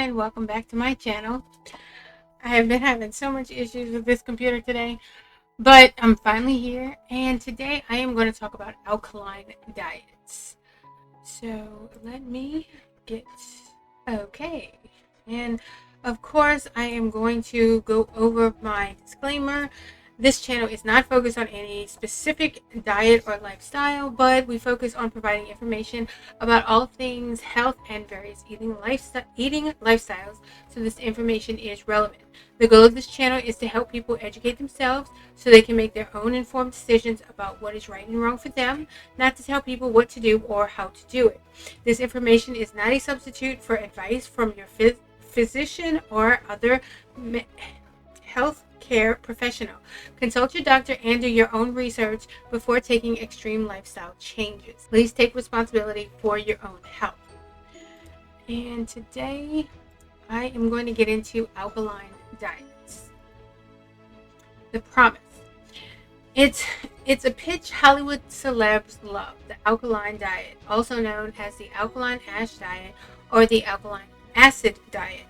and welcome back to my channel. I have been having so much issues with this computer today, but I'm finally here, and today I am going to talk about alkaline diets. So let me get okay. And of course, I am going to go over my disclaimer. This channel is not focused on any specific diet or lifestyle, but we focus on providing information about all things health and various eating lifestyles, so this information is relevant. The goal of this channel is to help people educate themselves so they can make their own informed decisions about what is right and wrong for them, not to tell people what to do or how to do it. This information is not a substitute for advice from your physician or other health care professional. Consult your doctor and do your own research before taking extreme lifestyle changes. Please take responsibility for your own health. And today I am going to get into alkaline diets. The promise. It's a pitch Hollywood celebs love, the alkaline diet, also known as the alkaline ash diet or the alkaline acid diet.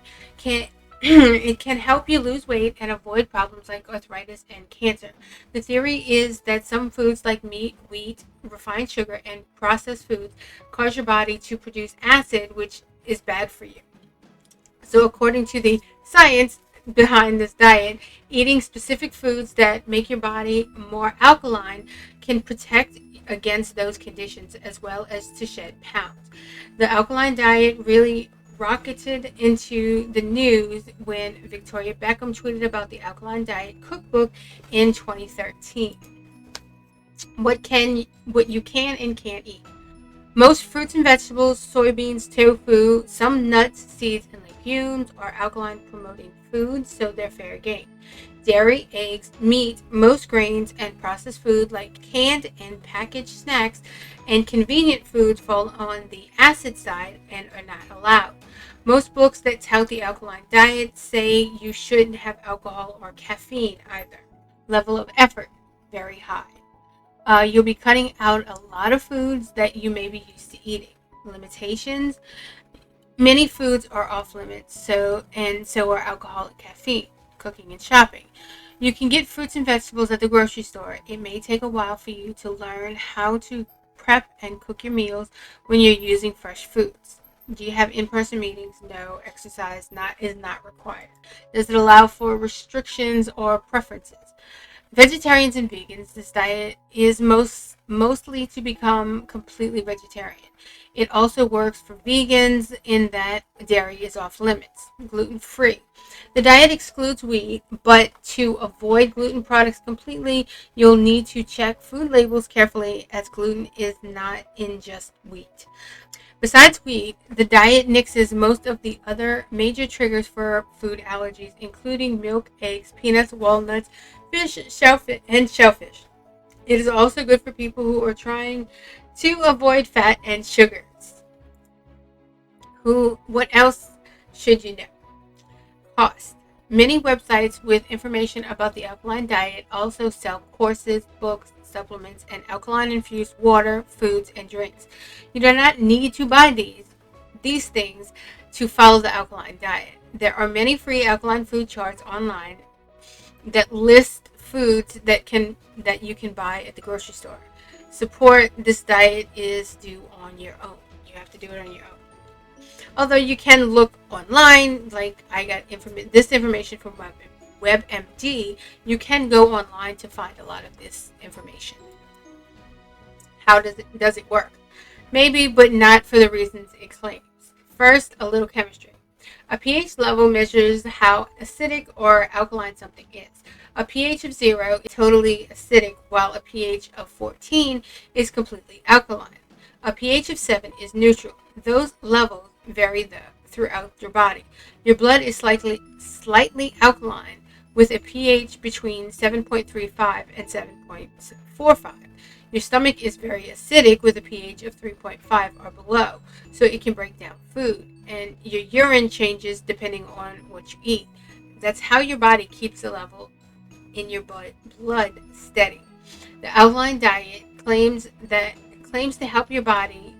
It can help you lose weight and avoid problems like arthritis and cancer. The theory is that some foods like meat, wheat, refined sugar, and processed foods cause your body to produce acid, which is bad for you. So according to the science behind this diet, eating specific foods that make your body more alkaline can protect against those conditions as well as to shed pounds. The alkaline diet really rocketed into the news when Victoria Beckham tweeted about the alkaline diet cookbook in 2013. What you can and can't eat. Most fruits and vegetables, soybeans, tofu, some nuts, seeds, and legumes are alkaline promoting foods, so they're fair game. Dairy, eggs, meat, most grains, and processed food like canned and packaged snacks and convenient foods fall on the acid side and are not allowed. Most books that tout the alkaline diet say you shouldn't have alcohol or caffeine either. Level of effort, very high. You'll be cutting out a lot of foods that you may be used to eating. Limitations. Many foods are off limits, so are alcohol and caffeine, cooking and shopping. You can get fruits and vegetables at the grocery store. It may take a while for you to learn how to prep and cook your meals when you're using fresh foods. Do you have in-person meetings? No. Exercise is not required. Does it allow for restrictions or preferences? Vegetarians and vegans, this diet is mostly to become completely vegetarian. It also works for vegans in that dairy is off limits. Gluten-free. The diet excludes wheat, but to avoid gluten products completely, you'll need to check food labels carefully as gluten is not in just wheat. Besides wheat, the diet nixes most of the other major triggers for food allergies, including milk, eggs, peanuts, walnuts, fish, shellfish. It is also good for people who are trying to avoid fat and sugars. What else should you know? Cost. Many websites with information about the alkaline diet also sell courses, books, supplements, and alkaline-infused water, foods, and drinks. You do not need to buy these things to follow the alkaline diet. There are many free alkaline food charts online that list foods that you can buy at the grocery store. Support this diet is due on your own. You have to do it on your own. Although you can look online, like I got this information from WebMD, you can go online to find a lot of this information. How does it work? Maybe, but not for the reasons it claims. First, a little chemistry. A pH level measures how acidic or alkaline something is. A pH of 0 is totally acidic, while a pH of 14 is completely alkaline. A pH of 7 is neutral. Those levels vary throughout your body. Your blood is slightly alkaline with a pH between 7.35 and 7.45. Your stomach is very acidic with a pH of 3.5 or below, so it can break down food, and your urine changes depending on what you eat. That's how your body keeps the level in your blood steady. The alkaline diet claims to help your body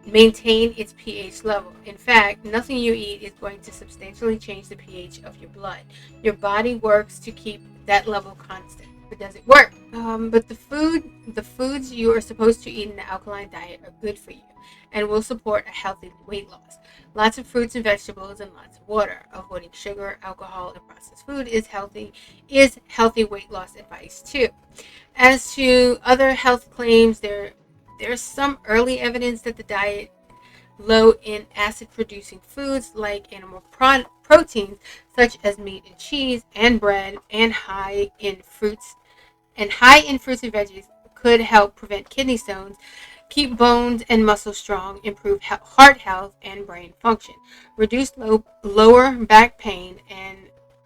maintain its pH level. In fact, nothing you eat is going to substantially change the pH of your blood. Your body works to keep that level constant. But does it work? But the foods you are supposed to eat in the alkaline diet are good for you and will support a healthy weight loss. Lots of fruits and vegetables and lots of water. Avoiding sugar, alcohol, and processed food is healthy weight loss advice too. As to other health claims, there's some early evidence that the diet low in acid producing foods like animal proteins such as meat and cheese and bread and high in fruits and fruits and veggies could help prevent kidney stones, keep bones and muscles strong, improve heart health and brain function, reduce lower back pain, and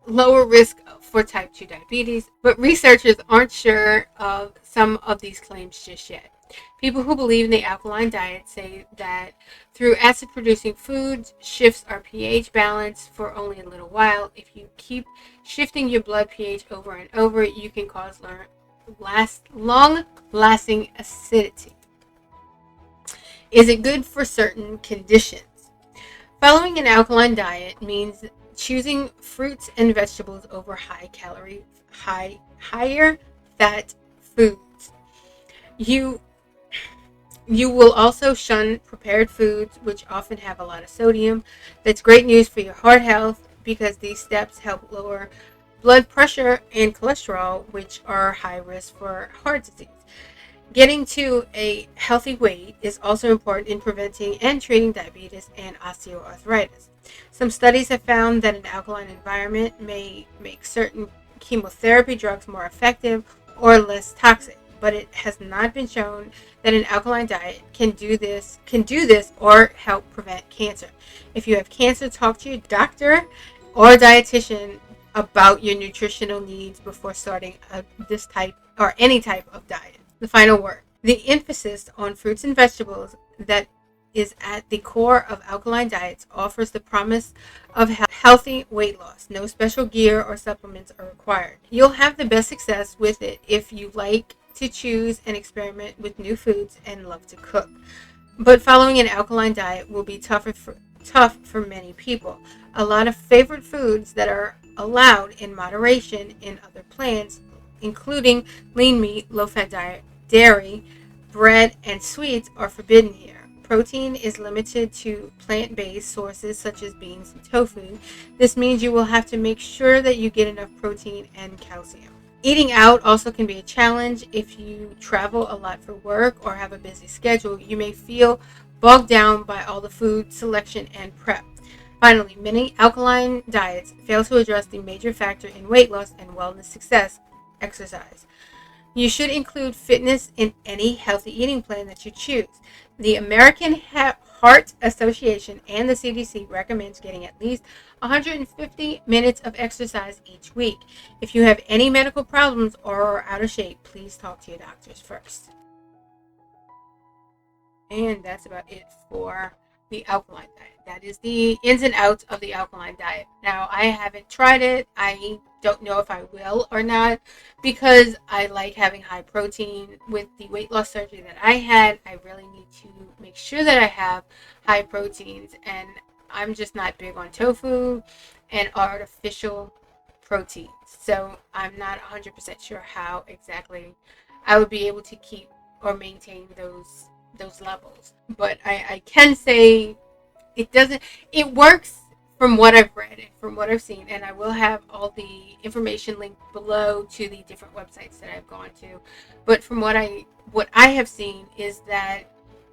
lower risk for type 2 diabetes. But researchers aren't sure of some of these claims just yet. People who believe in the alkaline diet say that through acid producing foods shifts our pH balance for only a little while. If you keep shifting your blood pH over and over, you can cause long-lasting acidity. Is it good for certain conditions? Following an alkaline diet means choosing fruits and vegetables over higher fat foods. You will also shun prepared foods, which often have a lot of sodium. That's great news for your heart health because these steps help lower blood pressure and cholesterol, which are high risk for heart disease. Getting to a healthy weight is also important in preventing and treating diabetes and osteoarthritis. Some studies have found that an alkaline environment may make certain chemotherapy drugs more effective or less toxic, but it has not been shown that an alkaline diet can do this or help prevent cancer. If you have cancer, talk to your doctor or dietitian about your nutritional needs before starting this type or any type of diet. The final word. The emphasis on fruits and vegetables that is at the core of alkaline diets offers the promise of healthy weight loss. No special gear or supplements are required. You'll have the best success with it if you like to choose and experiment with new foods and love to cook. But following an alkaline diet will be tough for many people. A lot of favorite foods that are allowed in moderation in other plans, including lean meat, low-fat diet, dairy, bread, and sweets, are forbidden here. Protein is limited to plant-based sources such as beans and tofu. This means you will have to make sure that you get enough protein and calcium. Eating out also can be a challenge. If you travel a lot for work or have a busy schedule, you may feel bogged down by all the food selection and prep. Finally, many alkaline diets fail to address the major factor in weight loss and wellness success: exercise. You should include fitness in any healthy eating plan that you choose. The American Heart Association and the CDC recommends getting at least 150 minutes of exercise each week. If you have any medical problems or are out of shape, please talk to your doctors first. And that's about it for the alkaline diet. That is the ins and outs of the alkaline diet. Now, I haven't tried it. I don't know if I will or not because I like having high protein. With the weight loss surgery that I had, I really need to make sure that I have high proteins, and I'm just not big on tofu and artificial proteins. So I'm not 100% sure how exactly I would be able to keep or maintain those levels. But I can say it works from what I've read and from what I've seen, and I will have all the information linked below to the different websites that I've gone to. But from what I have seen is that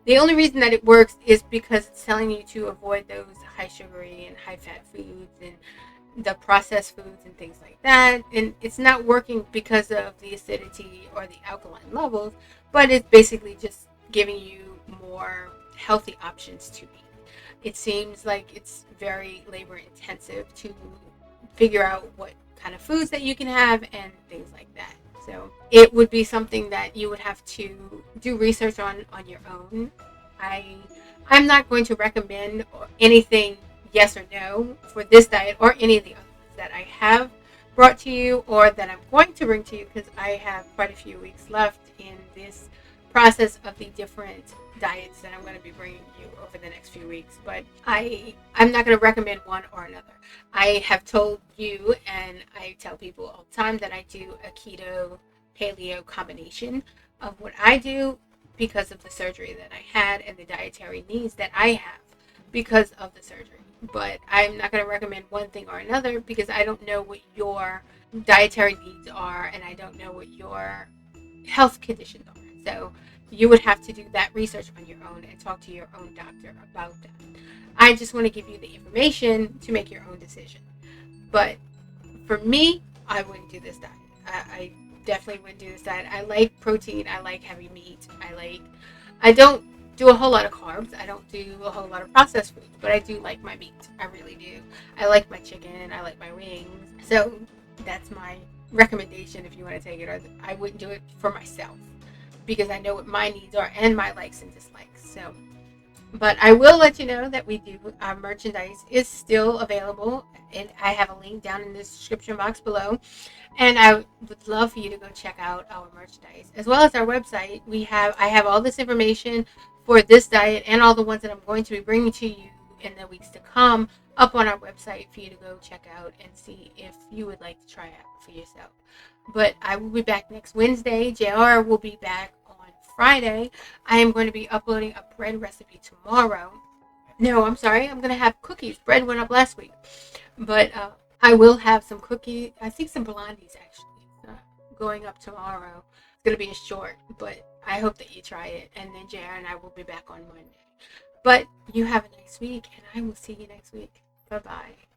the only reason that it works is because it's telling you to avoid those high sugary and high fat foods and the processed foods and things like that. And it's not working because of the acidity or the alkaline levels, but it's basically just giving you more healthy options to eat. It seems like it's very labor intensive to figure out what kind of foods that you can have and things like that. So it would be something that you would have to do research on your own. I'm not going to recommend anything yes or no for this diet or any of the others that I have brought to you or that I'm going to bring to you, because I have quite a few weeks left in this process of the different diets that I'm going to be bringing you over the next few weeks, but I'm not going to recommend one or another. I have told you, and I tell people all the time, that I do a keto paleo combination of what I do because of the surgery that I had and the dietary needs that I have because of the surgery. But I'm not going to recommend one thing or another because I don't know what your dietary needs are and I don't know what your health conditions are. So you would have to do that research on your own and talk to your own doctor about that. I just want to give you the information to make your own decision. But for me, I wouldn't do this diet. I definitely wouldn't do this diet. I like protein. I like heavy meat. I don't do a whole lot of carbs. I don't do a whole lot of processed foods, but I do like my meat. I really do. I like my chicken. I like my wings. So that's my recommendation if you want to take it. Or I wouldn't do it for myself because I know what my needs are and my likes and dislikes. So, but I will let you know that we do, our merchandise is still available, and I have a link down in the description box below. And I would love for you to go check out our merchandise as well as our website. I have all this information for this diet and all the ones that I'm going to be bringing to you in the weeks to come up on our website for you to go check out and see if you would like to try out for yourself. But I will be back next Wednesday. JR will be back on Friday. I am going to be uploading a bread recipe tomorrow. No, I'm sorry. I'm going to have cookies. Bread went up last week. But I will have some cookies. I think some blondies actually going up tomorrow. It's going to be a short, but I hope that you try it. And then JR and I will be back on Monday. But you have a nice week, and I will see you next week. Bye-bye.